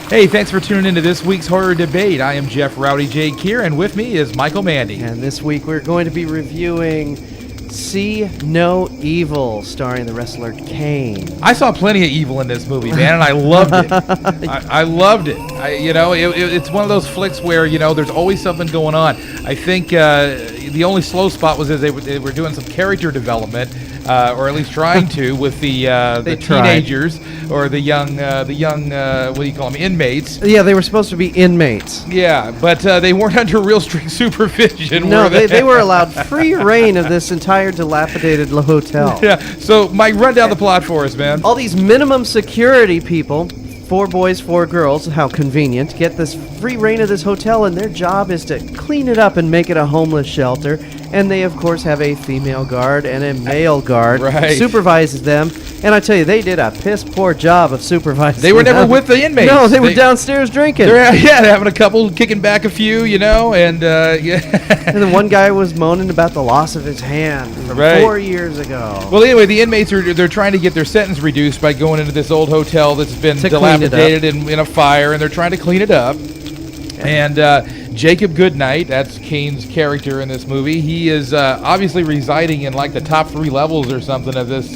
Hey, thanks for tuning into this week's Horror Debate. I am Jeff Rowdy J. Keir, and with me is Michael Mandy. And this week we're going to be reviewing See No Evil, starring the wrestler Kane. I saw plenty of evil in this movie, man, and I loved it. I loved it. It's one of those flicks where, there's always something going on. I think the only slow spot was as they were doing some character development, or at least trying to, with the teenagers or the young what do you call them, inmates. Yeah, they were supposed to be inmates. Yeah, but they weren't under real strict supervision. No, they were allowed free reign of this entire dilapidated hotel. Yeah, so Mike, run down the plot for us, man. All these minimum security people, 4 boys, 4 girls, how convenient, get this free reign of this hotel, and their job is to clean it up and make it a homeless shelter. And they, of course, have a female guard and a male guard supervises them. And I tell you, they did a piss-poor job of supervising They were them. never with the inmates. No, they were downstairs drinking. They're having a couple, kicking back a few, and yeah. And then one guy was moaning about the loss of his hand from 4 years ago. Well, anyway, the inmates they're trying to get their sentence reduced by going into this old hotel that's been dilapidated in a fire, and they're trying to clean it up. And Jacob Goodnight, that's Kane's character in this movie. He is obviously residing in like the top 3 levels or something of this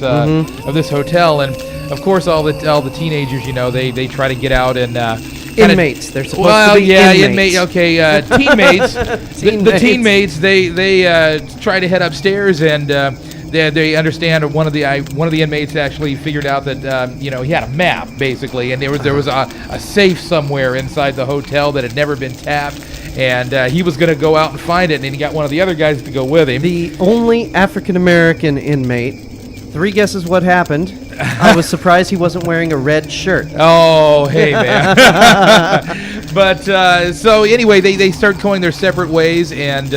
hotel, and of course all the teenagers, they try to get out and inmates. They're supposed to be inmates. Teammates. The teammates they try to head upstairs and. They understand one of the inmates actually figured out that he had a map basically, and there was a safe somewhere inside the hotel that had never been tapped, and he was going to go out and find it, and he got one of the other guys to go with him. The only African American inmate. 3 guesses what happened. I was surprised he wasn't wearing a red shirt. Oh, hey, man. But, so anyway, they start going their separate ways, and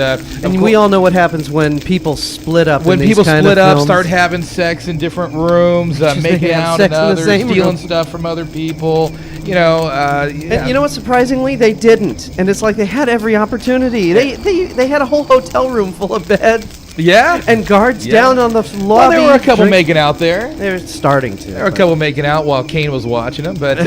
we all know what happens when people split up. When people split up, start having sex in different rooms, making out in others, stealing stuff from other people. And you know what? Surprisingly, they didn't, and it's like they had every opportunity. They had a whole hotel room full of beds. Yeah, and guards down on the lobby. Well, there were a couple making out there. They're starting to. There were a couple making out while Kane was watching them. But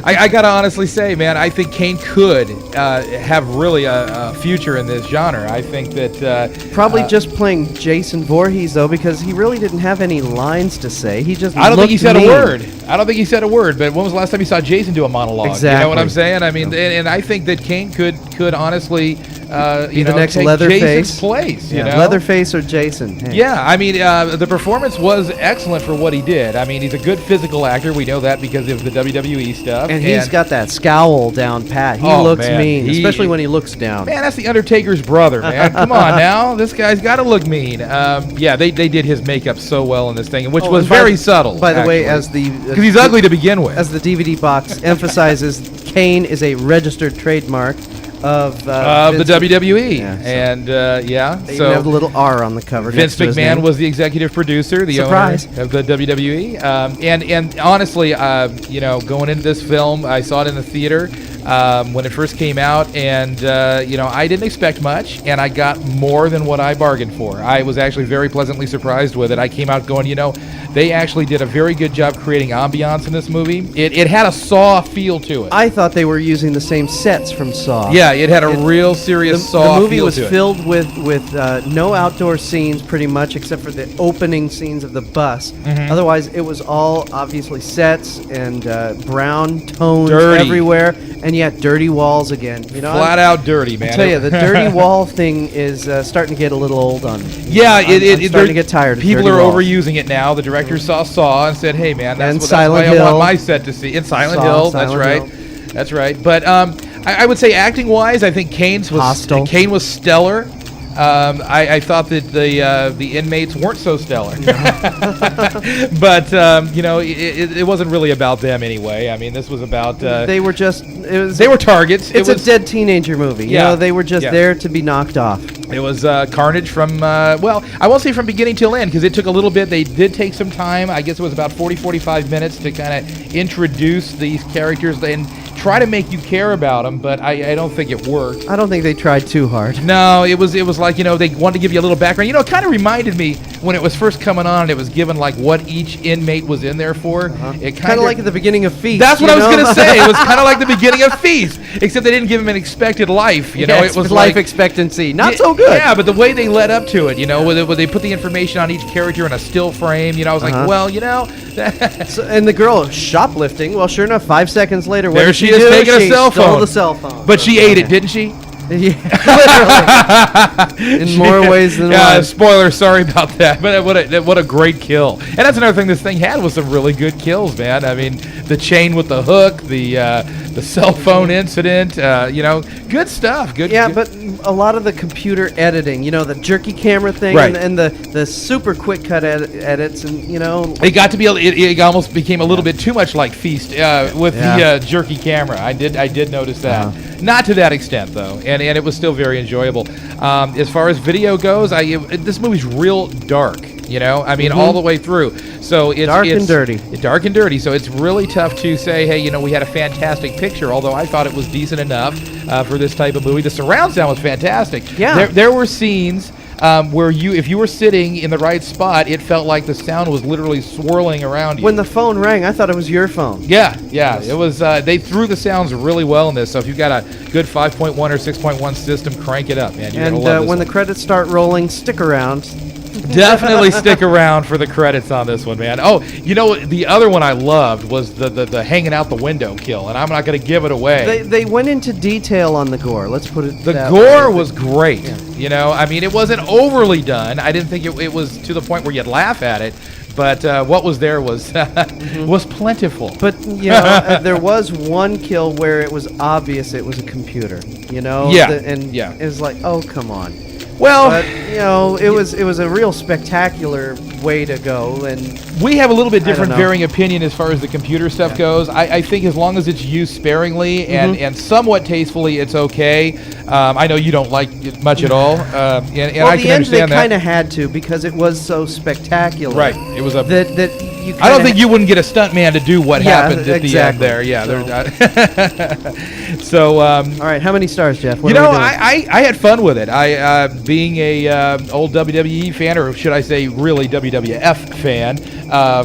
I got to honestly say, man, I think Kane could have really a future in this genre. I think that probably just playing Jason Voorhees though, because he really didn't have any lines to say. He just I don't think he said a word. But when was the last time you saw Jason do a monologue? Exactly. You know what I'm saying? I mean, and I think that Kane could honestly be the next take Leatherface Jason's place. Leatherface or Jason. Hey. Yeah, I mean, the performance was excellent for what he did. I mean, he's a good physical actor. We know that because of the WWE stuff. And he's got that scowl down pat. He looks mean, especially when he looks down. Man, that's the Undertaker's brother, man. Come on now. This guy's got to look mean. They did his makeup so well in this thing, which was very subtle. By the way, because he's ugly to begin with. As the DVD box emphasizes, Kane is a registered trademark of the WWE, They even have the little R on the cover. Vince McMahon was the executive producer, the owner of the WWE, and honestly, going into this film, I saw it in the theater when it first came out, and I didn't expect much, and I got more than what I bargained for. I was actually very pleasantly surprised with it. I came out going, they actually did a very good job creating ambiance in this movie. It had a Saw feel to it. I thought they were using the same sets from Saw. Yeah, it had a real serious Saw feel to it. The movie was filled with no outdoor scenes pretty much, except for the opening scenes of the bus. Mm-hmm. Otherwise, it was all obviously sets and brown tones everywhere, and yet dirty walls again. Flat out dirty, man. I tell you, the dirty wall thing is starting to get a little old on me. Yeah, I'm starting to get tired of dirty walls. People are overusing it now. The director saw and said, hey, man, that's what I want my set to see. In Silent Hill, that's right. But I would say acting-wise, I think Kane was stellar. I thought that the inmates weren't so stellar, but it wasn't really about them anyway. I mean, this was about they were targets. It's a dead teenager movie. They were just there to be knocked off. It was carnage from I won't say from beginning till end because it took a little bit. They did take some time. I guess it was about 45 minutes to kind of introduce these characters and try to make you care about them, but I don't think it worked. I don't think they tried too hard. No, it was like, they wanted to give you a little background. It kind of reminded me when it was first coming on and it was given like what each inmate was in there for, it Kind of like at the beginning of Feast. That's what you I was know? going to say. It was kind of like the beginning of Feast, except they didn't give him an expected life. You know, Yes, it was life like expectancy. Not so good. Yeah, but the way they led up to it, you know, where they put the information on each character in a still frame. You know, I was like, well, you know. So, and the girl shoplifting. Well, sure enough, 5 seconds later, what There did she she is do? taking a She cell stole phone. the cell phone. But she ate it, didn't she? Yeah, literally. In more ways than one. Spoiler, sorry about that. But what a great kill. And that's another thing this thing had was some really good kills, man. I mean, the chain with the hook, the cell phone incident, you know, good stuff. Good. Yeah, but a lot of the computer editing, you know, the jerky camera thing, Right. and the super quick cut edits, and you know, It got to be. It almost became a little bit too much like Feast with the jerky camera. I did notice that. Not to that extent though, and it was still very enjoyable. As far as video goes, this movie's real dark. You know, I mean, all the way through. So it's Dark and dirty. Dark and dirty. So it's really tough to say, hey, you know, we had a fantastic picture. Although I thought it was decent enough for this type of movie. The surround sound was fantastic. Yeah. There were scenes where if you were sitting in the right spot, it felt like the sound was literally swirling around you. when the phone rang, I thought it was your phone. Yeah, it was. They threw the sounds really well in this. So if you've got a good 5.1 or 6.1 system, crank it up, man. You're gonna love And this when one. the credits start rolling, stick around. Definitely stick around for the credits on this one, man. Oh, you know, the other one I loved was the hanging out the window kill, and I'm not going to give it away. They went into detail on the gore. Let's put it. The that gore way. was great. Yeah. You know, I mean, it wasn't overly done. I didn't think it was to the point where you'd laugh at it, but what was there was was plentiful. But you know, there was one kill where it was obvious it was a computer. You know. Yeah. And it was like, oh, come on. Well, But you know, it was a real spectacular way to go, and we have a little bit I don't different know. varying opinion as far as the computer stuff goes. I think as long as it's used sparingly and somewhat tastefully, it's okay. I know you don't like it much at all, and well, I the can end they understand that. kind of had to because it was so spectacular. Right. It was a. That you. I don't kinda think you wouldn't get a stuntman to do what Yeah, happened at exactly. the end there. Yeah. So- So. All right, how many stars, Jeff? What You are know, we doing? I had fun with it. I being a old WWE fan, or should I say, really WWF fan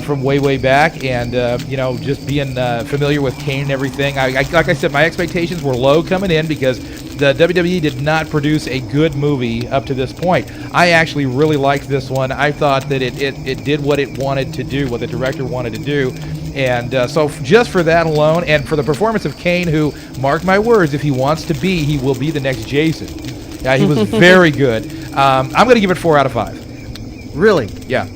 from way back, and you know, just being familiar with Kane and everything. Like I said, my expectations were low coming in because the WWE did not produce a good movie up to this point. I actually really liked this one. I thought that it did what it wanted to do, what the director wanted to do. And so just for that alone, and for the performance of Kane, who, mark my words, if he wants to be, he will be the next Jason. Yeah, he was very good. I'm going to give it 4 out of 5. Really? Yeah.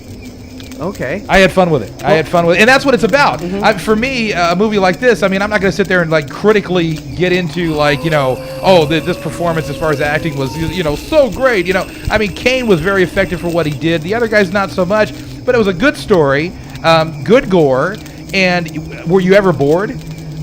Okay. I had fun with it. I had fun with it. And that's what it's about. For me, a movie like this, I mean, I'm not going to sit there and, like, critically get into, like, you know, oh, this performance as far as acting was, you know, so great. You know, I mean, Kane was very effective for what he did. The other guys, not so much. But it was a good story, good gore. And were you ever bored?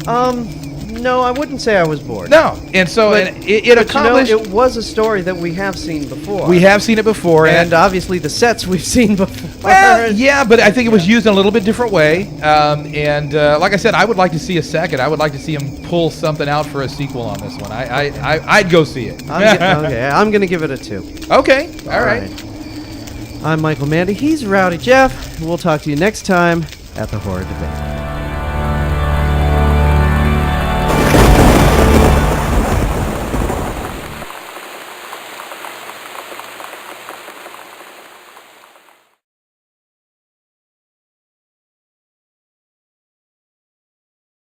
No, I wouldn't say I was bored. No. And so But- it But accomplished. you know, it was a story that we have seen before. We have seen it before. and obviously the sets we've seen before. Well, yeah, but I think it was used in a little bit different way. And like I said, I would like to see a second. I would like to see him pull something out for a sequel on this one. I'd go see it. Okay, I'm gonna give it a 2. Okay. All right. I'm Michael Mandy. He's Rowdy Jeff. We'll talk to you next time at the Horror Debate.